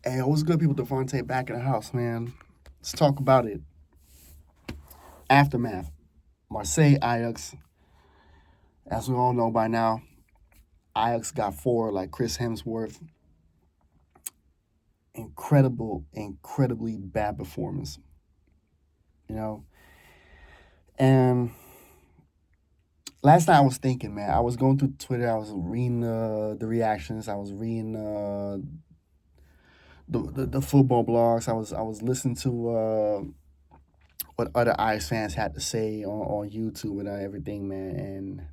Hey, what's good, people? Devontae back in the house, man. Let's talk about it. Aftermath. Marseille, Ajax. As we all know by now, Ajax got four, like Chris Hemsworth. Incredibly bad performance, you know. And last night I was thinking, man. I was going through Twitter. I was reading the reactions. I was reading the football blogs. I was listening to what other Ajax fans had to say on YouTube and everything, man.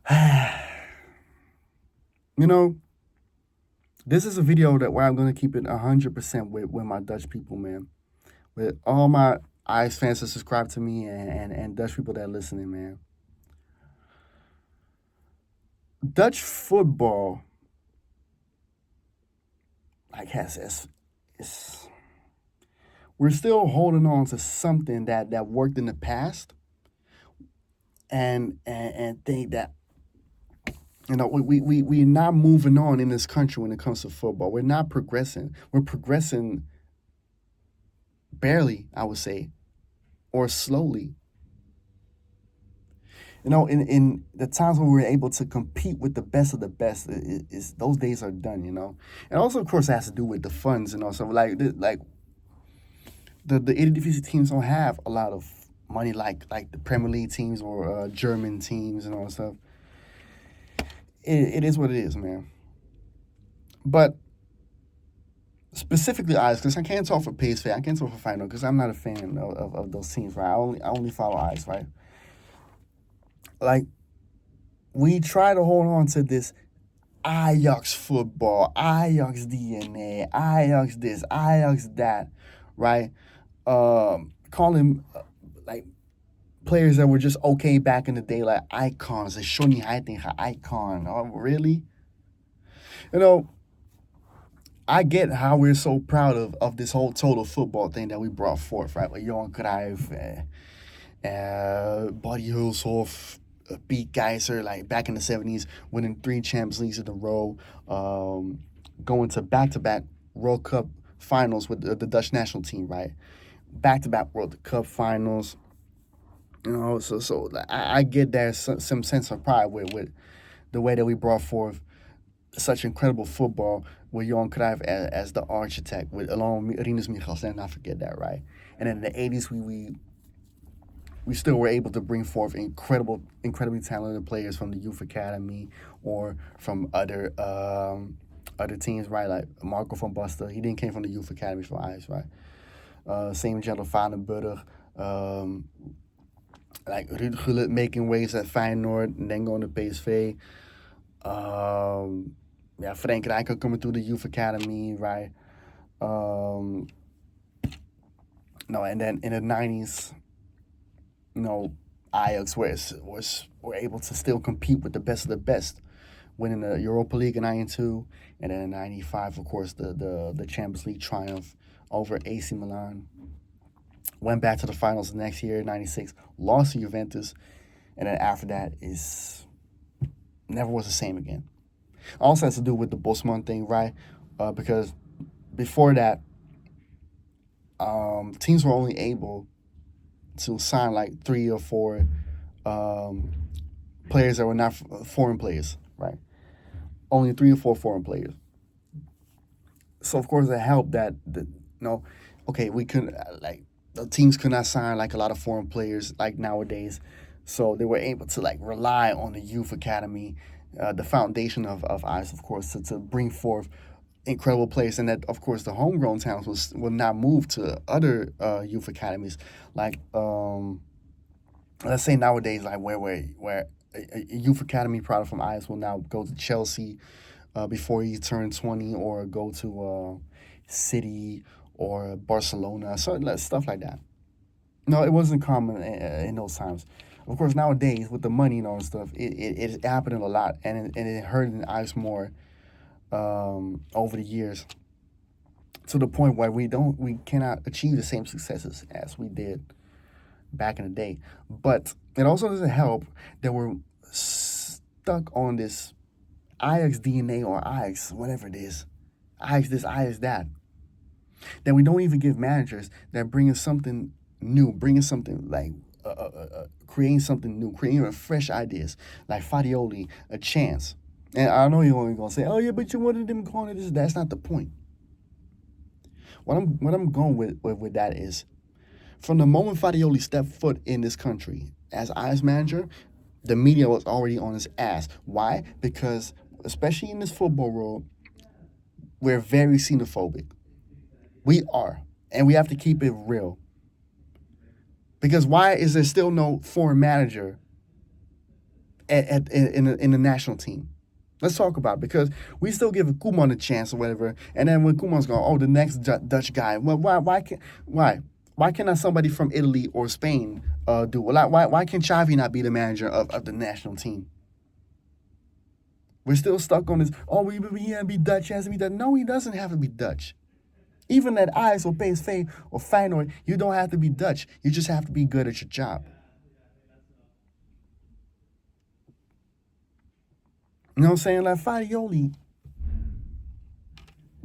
And you know, this is a video that where I'm gonna keep it 100% with my Dutch people, man. With all my Ajax fans that subscribe to me and Dutch people that are listening, man. Dutch football, like has is we're still holding on to something that worked in the past, and think that we're not moving on in this country when it comes to football. We're not progressing. We're progressing barely, I would say, or slowly. In the times when we were able to compete with the best of the best, is those days are done. And also, of course, it has to do with the funds, so like the Eredivisie teams don't have a lot of money like the Premier League teams or German teams and all that stuff. It is what it is, man. But specifically Ajax, because I can't talk for PSV, I can't talk for Feyenoord, because I'm not a fan of those teams, right? I only follow Ajax, right? Like, we try to hold on to this Ajax football, Ajax DNA, Ajax this, Ajax that, right? Calling like players that were just okay back in the day, like icons, a Shoni Heitinga icon. Oh, really? You know, I get how we're so proud of this whole total football thing that we brought forth, right? Like Johan Cruyff, Buddy Hulshoff, Beat Geiser, like back in the 70s, winning three Champions Leagues in a row, going to back World Cup finals with the Dutch national team, right? Back to back World Cup finals. So I get there's some sense of pride with the way that we brought forth such incredible football with Johan Cruyff as the architect, with along with Rinus Michels, and not forget that, right? And in the 80s, we still were able to bring forth incredibly talented players from the youth academy or from other teams, right? Like Marco van Basten, he didn't came from the youth academy for Ajax, right? Same Jello Vadenburg, like Ruud Gullit making waves at Feyenoord and then going to PSV. Yeah, Frank Rijkaard coming through the youth academy, right? Um, no, and then in the 90s, you know, Ajax were able to still compete with the best of the best, winning the Europa League in '92, and then in '95, of course, the Champions League triumph over AC Milan. Went back to the finals the next year, '96, lost to Juventus, and then after that is never was the same again. Also has to do with the Bosman thing, right? Because before that, teams were only able to sign like three or four um, players that were not foreign players, right? Only three or four foreign players. So of course it helped that okay, we couldn't like the teams could not sign like a lot of foreign players like nowadays, so they were able to like rely on the youth academy, the foundation of ICE, of course, to bring forth incredible players, and that of course the homegrown talents will not move to other youth academies, like let's say nowadays, like where a youth academy product from ICE will now go to Chelsea before he turned 20, or go to City or Barcelona, so stuff like that. No, it wasn't common in those times. Of course, nowadays with the money and all that stuff, it's happening a lot, and it hurting ICE more over the years, to the point where we cannot achieve the same successes as we did back in the day. But it also doesn't help that we're stuck on this Ajax DNA or Ajax whatever it is, Ajax this, Ajax that. Then we don't even give managers that bring us something new, bringing something like creating something new, creating fresh ideas, like Fadioli, a chance. And I know you're only gonna say, "Oh yeah, but you wanted them going to this." That's not the point. What I'm going with that is, from the moment Fadioli stepped foot in this country as Eyes manager, the media was already on his ass. Why? Because especially in this football world, we're very xenophobic. We are, and we have to keep it real. Because why is there still no foreign manager in the national team? Let's talk about it, because we still give Koeman a chance or whatever, and then when Koeman's gone, oh, the next Dutch guy. Well, why cannot somebody from Italy or Spain do it? Like, why can Xavi not be the manager of the national team? We're still stuck on this. Oh, we have to be Dutch. He has to be Dutch. No, he doesn't have to be Dutch. Even at Ajax or PSV or Feyenoord, you don't have to be Dutch. You just have to be good at your job. You know what I'm saying? Like Fadioli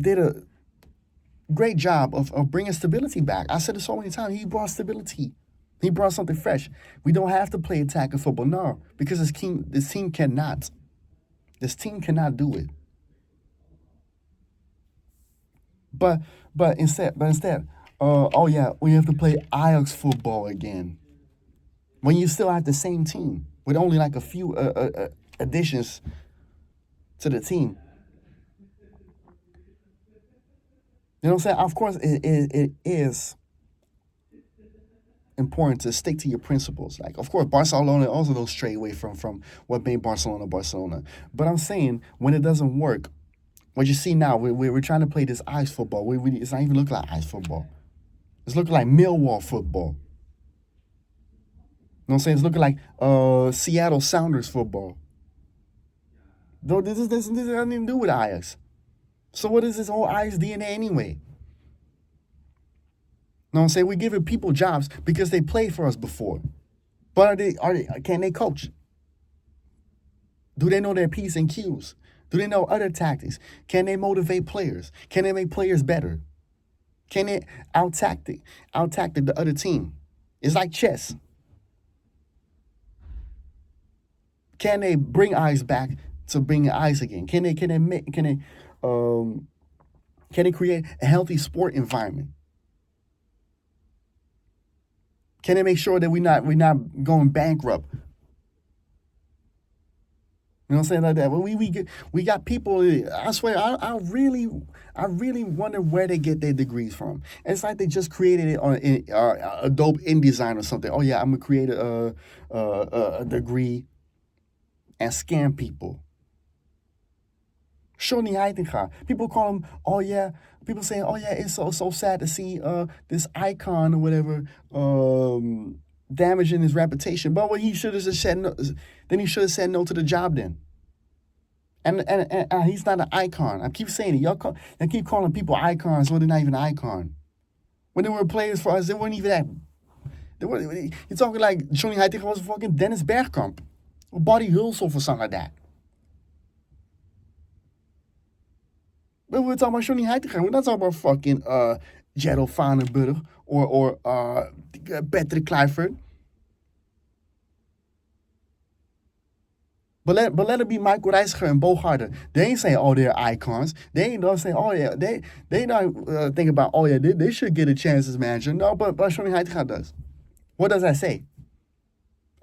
did a great job of bringing stability back. I said it so many times. He brought stability. He brought something fresh. We don't have to play attacking football, no, because this team cannot. This team cannot do it. But instead, oh yeah, we have to play Ajax football again. When you still have the same team with only like a few additions to the team. You know what I'm saying? Of course, it is important to stick to your principles. Like, of course, Barcelona also don't stray away from what made Barcelona Barcelona. But I'm saying, when it doesn't work, what you see now, we're trying to play this ice football. It's not even looking like ice football. It's looking like Millwall football. You know what I'm saying? It's looking like Seattle Sounders football. Though this has nothing to do with Ajax. So what is this whole Ajax DNA anyway? You know what I'm saying? We're giving people jobs because they played for us before. But can they coach? Do they know their P's and Q's? Do they know other tactics? Can they motivate players? Can they make players better? Can they out-tactic the other team? It's like chess. Can they bring eyes back to bring eyes again? Can they create a healthy sport environment? Can they make sure that we're not going bankrupt? You know what I'm saying, like that? Well, we got people. I swear, I really wonder where they get their degrees from. It's like they just created it on Adobe InDesign or something. Oh yeah, I'm gonna create a degree and scam people. Johnny Heitinga. People call him. Oh yeah. People saying, oh yeah, it's so sad to see this icon or whatever damaging his reputation. But what he should have just said no. Then he should have said no to the job then. And he's not an icon. I keep saying it. I keep calling people icons when they're not even an icon. When they were players for us, they weren't even that. You're talking like Johnny Heitinga was fucking Dennis Bergkamp. Or Buddy Hulshoff or something like that. But we're talking about Johnny Heitinga. We're not talking about fucking Gerald Vanenburg or Patrick Kluivert. But let it be Michael Reiziger and Bo Harder. They ain't saying, oh, they're icons. They ain't not saying, oh, yeah. They not thinking about, oh, yeah, they should get a chance as manager. No, but Johnny Heitinga does. What does that say?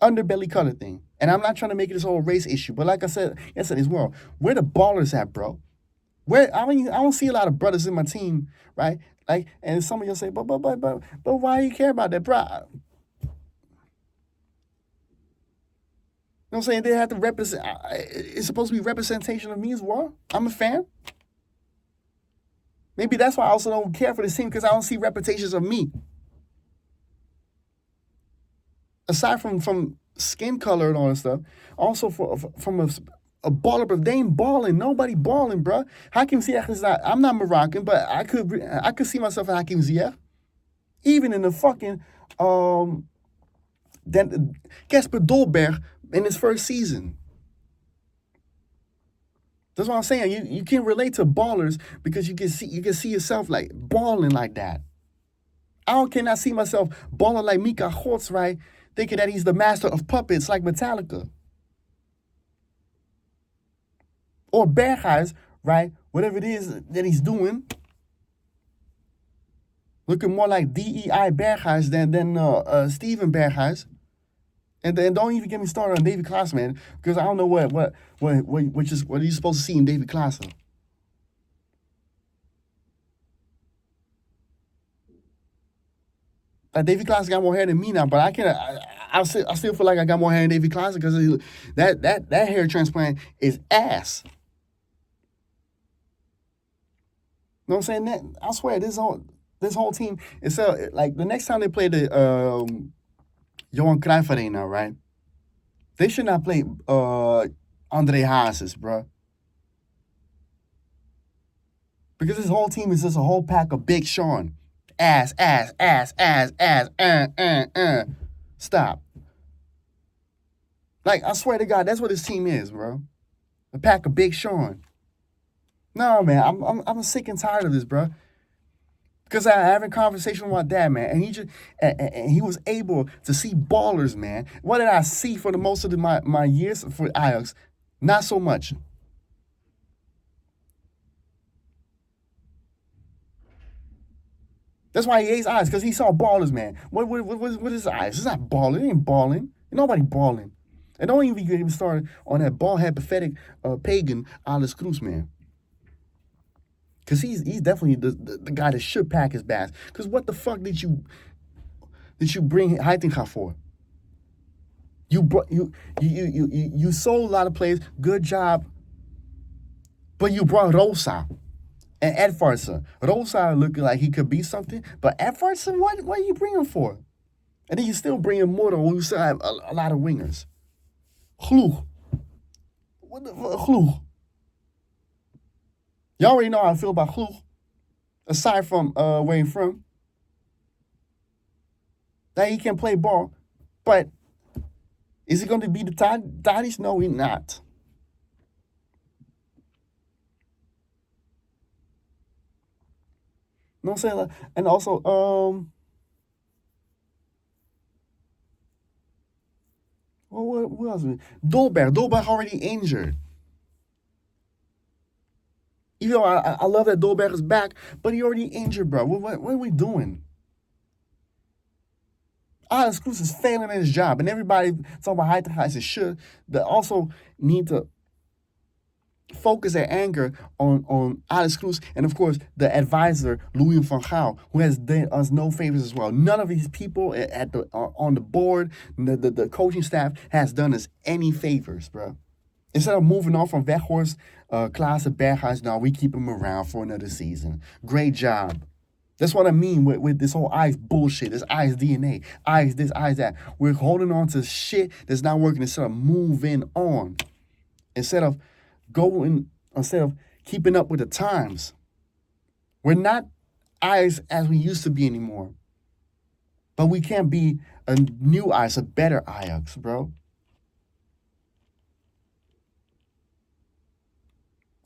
Underbelly color thing. And I'm not trying to make it this whole race issue. But like I said as well, where the ballers at, bro? I don't see a lot of brothers in my team, right? Like, and some of y'all say, but why do you care about that, bro? You know what I'm saying? They have to represent. It's supposed to be representation of me as well. I'm a fan. Maybe that's why I also don't care for this team, because I don't see representations of me. Aside from skin color and all that stuff, also from a baller, but they ain't balling. Nobody balling, bro. Hakim Ziyech is not. I'm not Moroccan, but I could see myself as Hakim Ziyech, even in the fucking Casper Dolberg in his first season. That's what I'm saying. You can relate to ballers because you can see yourself like balling like that. I cannot see myself balling like Mika Holtz, right? Thinking that he's the master of puppets like Metallica. Or Berghuis, right? Whatever it is that he's doing. Looking more like DEI Berghuis than Steven Berghuis. And then don't even get me started on David Klaassen, man, because I don't know what are you supposed to see in David Klaassen. David Klaassen got more hair than me now, but I still feel like I got more hair than David Klaassen because that hair transplant is ass. You know what I'm saying? I swear this whole team is like the next time they play the Johan Cruyff Arena, right? They should not play Andre Hazes, bro. Because this whole team is just a whole pack of Big Sean. Ass. Stop. Like, I swear to God, that's what this team is, bro. A pack of Big Sean. No, man, I'm sick and tired of this, bro. Because I having a conversation with my dad, man, and he was able to see ballers, man. What did I see for the most of my years for Ajax? Not so much. That's why he hates Ajax, because he saw ballers, man. What is Ajax? It's not balling. It ain't balling. Ain't nobody balling. And don't even get me started on that ball-head, pathetic pagan Alex Cruz, man. Because he's definitely the guy that should pack his bags. Because what the fuck did you bring Heitinga for? You sold a lot of players. Good job. But you brought Rosa and Edvardsen. Rosa looking like he could be something. But Edvardsen, what are you bringing for? And then you still bring in Moro, who still have a lot of wingers. Gloeg. What the fuck? Gloeg. You already know how I feel about Gloeg. Aside from where he's from. That he can play ball. But is he going to be the Tadic? No, he's not. You know what I'm saying? And also, what else? Dolberg already injured. Even though I love that Dolberg is back, but he already injured, bro. What are we doing? Alex Cruz is failing at his job, and everybody talking about Heitinga is should. They also need to focus their anger on Alex Cruz and, of course, the advisor, Louis van Gaal, who has done us no favors as well. None of these people on the board, the coaching staff, has done us any favors, bro. Instead of moving on from Weghorst, Klaassen, Berghuis, now we keep him around for another season. Great job. That's what I mean with this whole Ajax bullshit, this Ajax DNA, Ajax this, Ajax that. We're holding on to shit that's not working instead of moving on. Instead of keeping up with the times. We're not Ajax as we used to be anymore. But we can't be a new Ajax, a better Ajax, bro.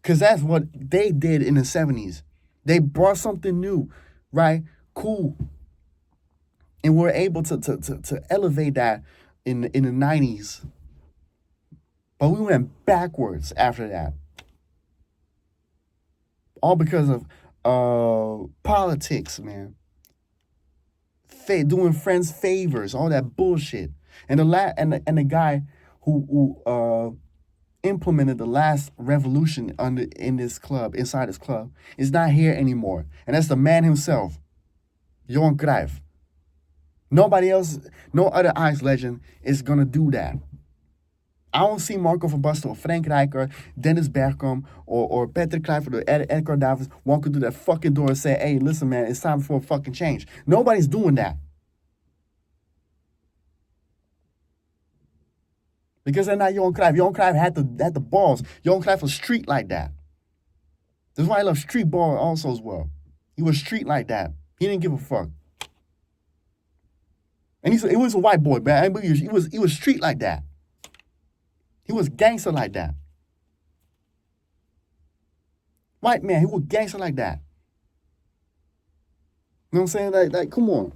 Because that's what they did in the 70s. They brought something new, right? Cool. And we're able to elevate that in the 90s. But we went backwards after that. All because of politics, man. Doing friends favors, all that bullshit. And the guy who implemented the last revolution inside this club, is not here anymore. And that's the man himself, Johan Cruyff. Nobody else, no other Ajax legend is going to do that. I don't see Marco van Basten or Frank Rijkaard, Dennis Bergkamp, or Patrick Kluivert or Edgar Davids walking through that fucking door and say, hey, listen, man, it's time for a fucking change. Nobody's doing that. Because they're not Johan Cruyff. Johan Cruyff had the balls. Johan Cruyff was street like that. That's why I love street ball also as well. He was street like that. He didn't give a fuck. And he was a white boy, man. He was street like that. He was gangster like that. White man, he was gangster like that. You know what I'm saying? Like, come on.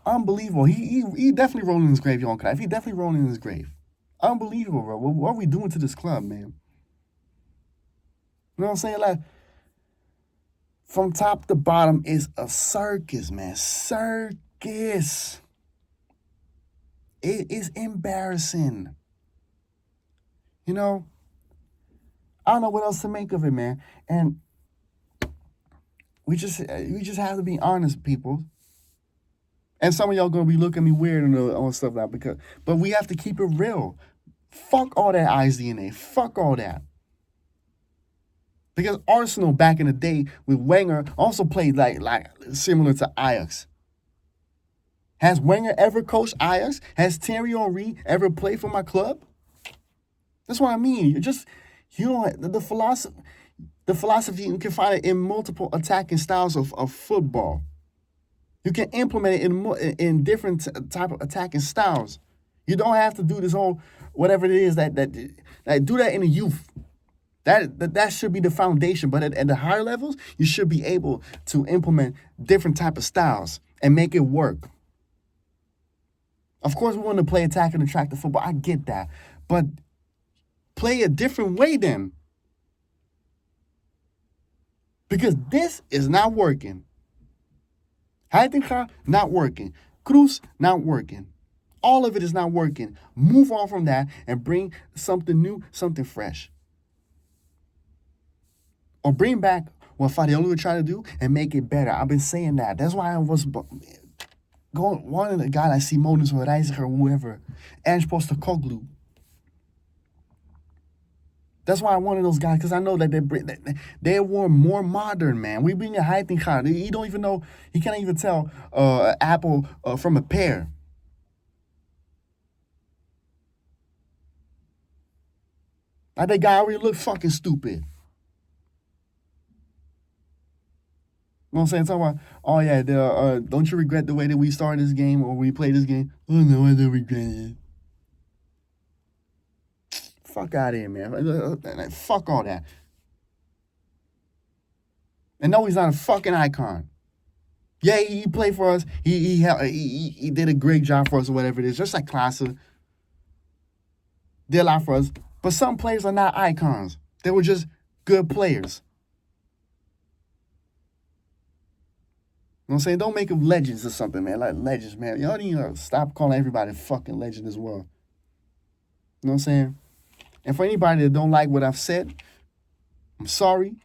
Unbelievable. He definitely rolling in his grave, Johan Cruyff. He definitely rolling in his grave. Unbelievable, bro. What are we doing to this club, man? You know what I'm saying? Like, from top to bottom is a circus, man. Circus. It is embarrassing. You know, I don't know what else to make of it, man. And we just have to be honest, people. And some of y'all gonna be looking at me weird and on stuff like that but we have to keep it real. Fuck all that Ajax DNA. Fuck all that. Because Arsenal back in the day with Wenger also played like similar to Ajax. Has Wenger ever coached Ajax? Has Thierry Henry ever played for my club? That's what I mean. You don't the philosophy. The philosophy, you can find it in multiple attacking styles of football. You can implement it in different type of attacking styles. You don't have to do this whole whatever it is that do that in the youth. That should be the foundation. But at the higher levels, you should be able to implement different type of styles and make it work. Of course, we want to play attacking and attractive football. I get that, but play a different way then. Because this is not working. Heitinga, not working. Cruz, not working. All of it is not working. Move on from that and bring something new, something fresh. Or bring back what Fadiolo would try to do and make it better. I've been saying that. That's why I was wanting a guy like Simonis or Reiziger or whoever. Ange Postecoglou. That's why I wanted those guys, because I know that they were more modern, man. We bring a Heitinga. He don't even know, he can't even tell apple from a pear. Like that guy already looked fucking stupid. You know what I'm saying? Talking about, oh yeah, don't you regret the way that we started this game or we played this game? Oh no, I don't regret it. Fuck out of here, man. Fuck all that. And no, he's not a fucking icon. Yeah, he played for us. He did a great job for us or whatever it is. Just like Klaassen. Did a lot for us. But some players are not icons. They were just good players. You know what I'm saying? Don't make them legends or something, man. Like legends, man. Y'all need to stop calling everybody fucking legend as well. You know what I'm saying? And for anybody that don't like what I've said, I'm sorry.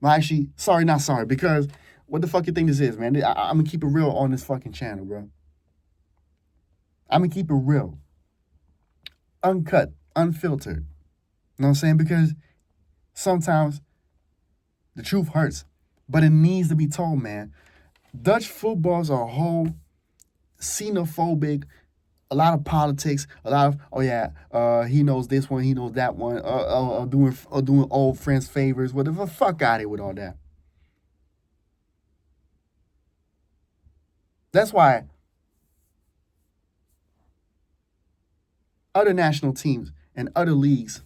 Well, actually, sorry, not sorry. Because what the fuck you think this is, man? I'm going to keep it real on this fucking channel, bro. I'm going to keep it real. Uncut, unfiltered. You know what I'm saying? Because sometimes the truth hurts. But it needs to be told, man. Dutch football as a whole, xenophobic, a lot of politics, a lot of, he knows this one, he knows that one, doing old friends favors, whatever. Fuck out of here with all that. That's why other national teams and other leagues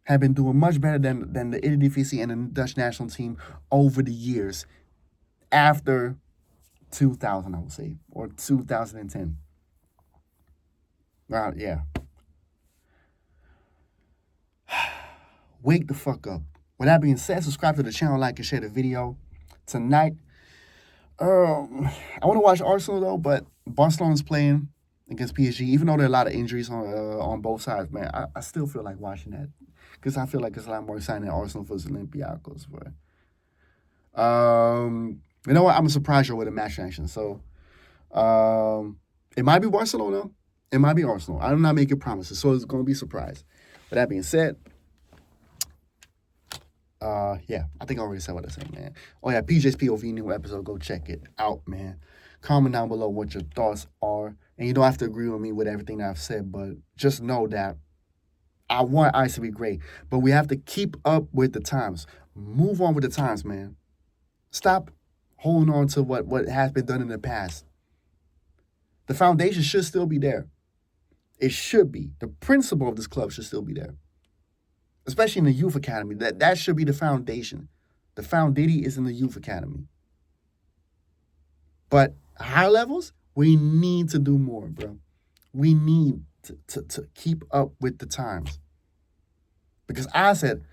have been doing much better than the Eredivisie and the Dutch national team over the years after 2000, I would say, or 2010. Yeah. Wake the fuck up. With that being said, subscribe to the channel, like, and share the video. Tonight, I want to watch Arsenal, though, but Barcelona's playing against PSG. Even though there are a lot of injuries on both sides, man, I still feel like watching that. Because I feel like it's a lot more exciting than Arsenal versus Olympiacos. But, you know what? I'm surprised you're with a match action. So, it might be Barcelona. It might be Arsenal. I'm not making promises, so it's going to be a surprise. With that being said, yeah, I think I already said what I said, man. Oh, yeah, PJ's POV new episode. Go check it out, man. Comment down below what your thoughts are. And you don't have to agree with me with everything that I've said, but just know that I want Ice to be great. But we have to keep up with the times. Move on with the times, man. Stop holding on to what has been done in the past. The foundation should still be there. It should be. The principle of this club should still be there. especially in the youth academy. That should be the foundation. The foundation is in the youth academy. But high levels, we need to do more, bro. We need to keep up with the times. Because I said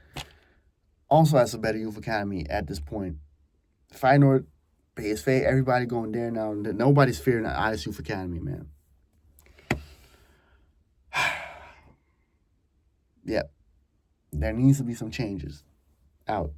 also has a better youth academy at this point. Feyenoord, PSV, everybody going there now. Nobody's fearing the Ajax Youth Academy, man. Yep. There needs to be some changes. Out.